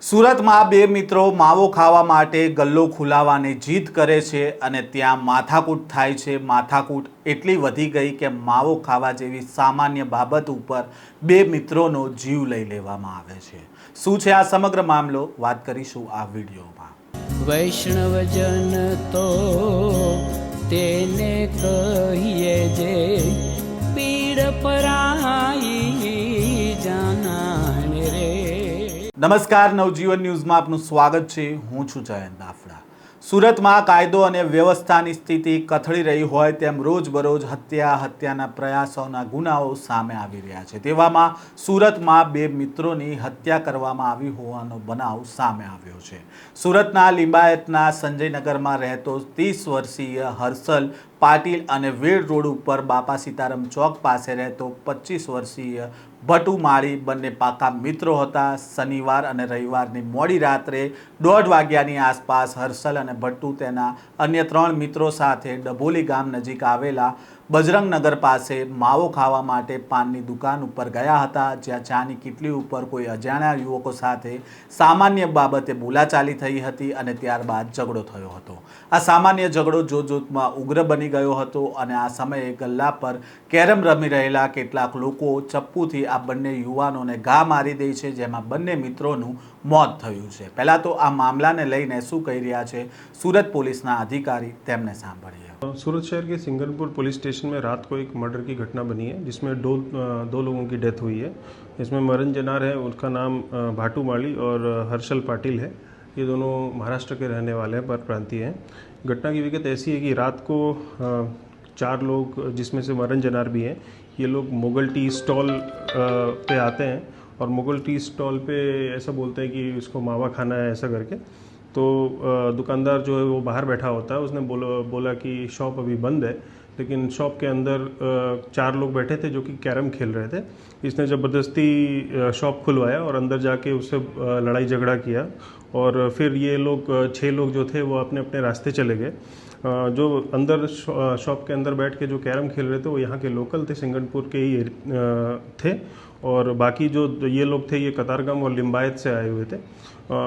સુરતમાં બે મિત્રો માવો ખાવા માટે ગલ્લો ખુલાવવાની જીદ કરે છે અને ત્યાં માથાકૂટ થાય છે। માથાકૂટ એટલી વધી ગઈ કે માવો ખાવા જેવી સામાન્ય બાબત ઉપર બે મિત્રોનો જીવ લઈ લેવામાં આવે છે। શું છે આ સમગ્ર મામલો, વાત કરીશું આ વિડીયોમાં। વૈષ્ણવજન તો તેને કહીએ જે પીડ પરાઈ જાનાને રે। નમસ્કાર, નવજીવન ન્યૂઝમાં આપનું સ્વાગત છે। હું છું જયંત દાફડા। સુરતમાં કાયદો અને વ્યવસ્થાની સ્થિતિ કથળી રહી હોય તેમ રોજબરોજ હત્યાના પ્રયાસોના ગુનાઓ સામે આવી રહ્યા છે। તેવામાં સુરતમાં બે મિત્રોની હત્યા કરવામાં આવી હોવાનો બનાવ સામે આવ્યો છે। સુરતના લિંબાયતના સંજયનગરમાં રહેતો 30 વર્ષીય હર્ષલ પાટીલ અને વેડ રોડ ઉપર બાપા સીતારામ ચોક પાસે રહેતો 25 વર્ષીય ભટુ માળી બંને પાકા મિત્રો હતા। શનિવાર અને રવિવારની મોડી રાત્રે 1:30 વાગ્યાની આસપાસ હર્ષલ અને ભટ્ટુ તેના અન્ય 3 મિત્રો સાથે ડભોલી ગામ નજીક આવેલા બજરંગનગર પાસે માવો ખાવા માટે પાનની દુકાન ઉપર ગયા હતા, જ્યાં ચાની કીટલી ઉપર કોઈ અજાણ્યા યુવકો સાથે સામાન્ય બાબતે બોલાચાલી થઈ હતી અને ત્યારબાદ ઝઘડો થયો હતો। આ સામાન્ય ઝઘડો જોતજોતમાં ઉગ્ર બની ગયો હતો અને આ સમયે ગલ્લા પર કેરમ રમી રહેલા કેટલાક લોકો ચપ્પુથી આ બંને યુવાનોને ઘા મારી દે છે, જેમાં બંને મિત્રોનું मौत થયું છે। पहला तो आ मामला ने लईने શું કહી રહ્યા છે सूरत पुलिसना अधिकारी, तेमने सांभळीए। सूरत शहर के सिंगनपुर पुलिस स्टेशन में रात को एक मर्डर की घटना बनी है, जिसमें दो लोगों की डेथ हुई है। इसमें मरण जनार है, उसका नाम भाटू माली और हर्षल पाटिल है। ये दोनों महाराष्ट्र के रहने वाले हैं, परप्रांतीय हैं। घटना की विगत ऐसी है कि रात को 4 लोग, जिसमें से मरण जनार भी हैं, ये लोग मुगल टी स्टॉल पे आते हैं और मुगल टी स्टॉल पे ऐसा बोलते हैं कि इसको मावा खाना है, ऐसा करके। तो दुकानदार जो है वो बाहर बैठा होता है, उसने बोला कि शॉप अभी बंद है, लेकिन शॉप के अंदर 4 लोग बैठे थे जो कि कैरम खेल रहे थे। इसने ज़बरदस्ती शॉप खुलवाया और अंदर जाके उससे लड़ाई झगड़ा किया और फिर ये लोग 6 लोग जो थे वो अपने अपने रास्ते चले गए। जो अंदर शॉप के अंदर बैठ के जो कैरम खेल रहे थे वो यहाँ के लोकल थे, सिंगनपुर के ही थे, और बाकी जो ये लोग थे ये कतारगाम और लिंबायत से आए हुए थे।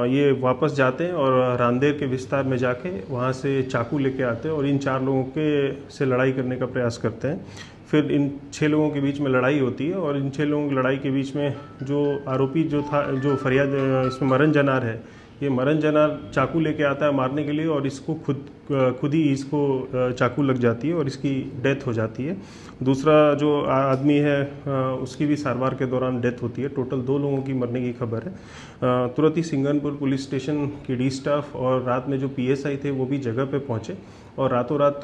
ये वापस जाते हैं और रांदेर के विस्तार में जाके वहाँ से चाकू लेके आते हैं और इन 4 लोगों के से लड़ाई करने का प्रयास करते हैं। फिर इन 6 लोगों के बीच में लड़ाई होती है और इन 6 लोगों की लड़ाई के बीच में जो आरोपी जो था, जो फरियाद इसमें मरण जनार है, ये मरण जनार चाकू लेके आता है मारने के लिए और इसको खुद ही इसको चाकू लग जाती है और इसकी डेथ हो जाती है। दूसरा जो आदमी है उसकी भी सारवार के दौरान डेथ होती है। टोटल 2 लोगों की मरने की खबर है। तुरंत ही सिंगनपुर पुलिस स्टेशन की डी स्टाफ और रात में जो PSI थे वो भी जगह पे पहुँचे और रातों रात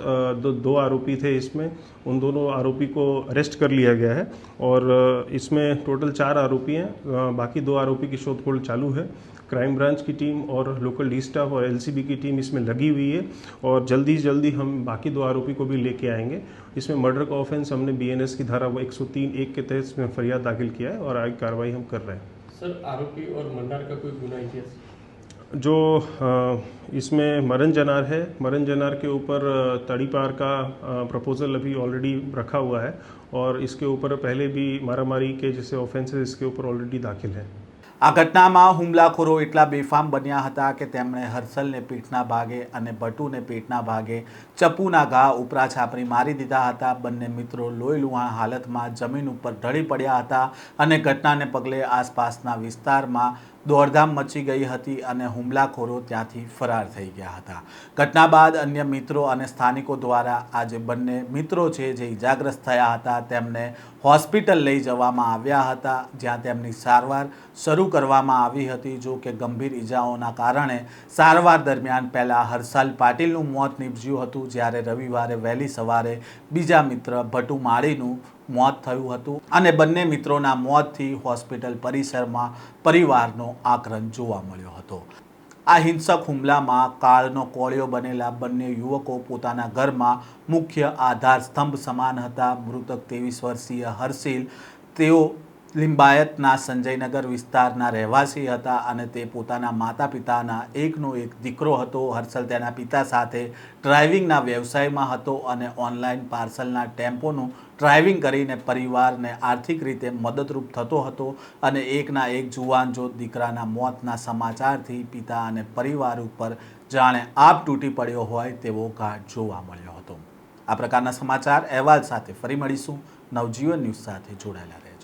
दो आरोपी थे इसमें, उन दोनों आरोपी को अरेस्ट कर लिया गया है और इसमें टोटल 4 आरोपी हैं। बाकी 2 आरोपी की शोधखोल चालू है। क्राइम ब्रांच की टीम और लोकल डी स्टाफ और LCB की टीम इसमें लगी हुई है और जल्दी से जल्दी हम बाकी 2 आरोपी को भी लेके आएंगे। इसमें मर्डर का ऑफेंस हमने BNS की धारा 103(1) के तहत इसमें फरियाद दाखिल किया है और आगे कार्रवाई हम कर रहे हैं। सर, आरोपी और मंडार का कोई गुना इतिहास? जो इसमें मरण जनार है, मरण जनार के ऊपर तड़ीपार का प्रपोजल अभी ऑलरेडी रखा हुआ है और इसके ऊपर पहले भी मारामारी के जैसे ऑफेंसेस इसके ऊपर ऑलरेडी दाखिल है। आ घटनामां हुमलाखोरो एटला बेफाम बन्या हता के तेमणे हर्षलने पीठना भागे अने भट्टूने पेटना भागे चप्पूना घा उपरा छापरी मारी दीधा हता। बंने मित्रों लोहीलुहाण हालतमां जमीन उपर ढળી પડ્યા હતા અને ઘટનાને પગલે આસપાસના વિસ્તારમાં દોડધામ મચી ગઈ હતી અને હુમલાખોરો ત્યાંથી ફરાર થઈ ગયા હતા। ઘટના બાદ અન્ય મિત્રો અને સ્થાનિકો દ્વારા આ જે બંને મિત્રો છે જે ઇજાગ્રસ્ત થયા હતા તેમને હોસ્પિટલ લઈ જવામાં આવ્યા હતા, જ્યાં તેમની સારવાર શરૂ કરવામાં આવી હતી। જો કે ગંભીર ઇજાઓના કારણે સારવાર દરમિયાન પહેલા હર્ષલ પાટીલનું મોત નીપજ્યું હતું, જ્યારે રવિવારે વહેલી સવારે બીજા મિત્ર ભટુ માળીનું मौत थयुं हतुं अने बंने मित्रों मौतथी हॉस्पिटल परिसरमां परिवारनो आक्रोश जोवा मळ्यो हतो। आ हिंसक हुमलामां काळनो कोळियो बनेला बंने युवको पोताना घरमां मुख्य आधार स्तंभ समान हता। मृतक 23 वर्षीय हर्षिल तेओ લિંબાયતના સંજયનગર વિસ્તારના રહેવાસી હતા અને તે પોતાના માતા પિતાના એકનો એક દીકરો હતો. હર્ષલ તેના પિતા સાથે ડ્રાઇવિંગના વ્યવસાયમાં હતો અને ઓનલાઈન પાર્સલના ટેમ્પોનું ડ્રાઇવિંગ કરીને પરિવારને આર્થિક રીતે મદદરૂપ થતો હતો. અને એકના એક જુવાન જો દીકરાના મોતના સમાચારથી પિતા અને પરિવાર ઉપર જાણે આપ તૂટી પડ્યો હોય તેવો ઘાટ જોવા મળ્યો હતો. આ પ્રકારના સમાચાર અહેવાલ સાથે ફરી મળીશું. નવજીવન ન્યૂઝ સાથે જોડાયેલા રહેજો.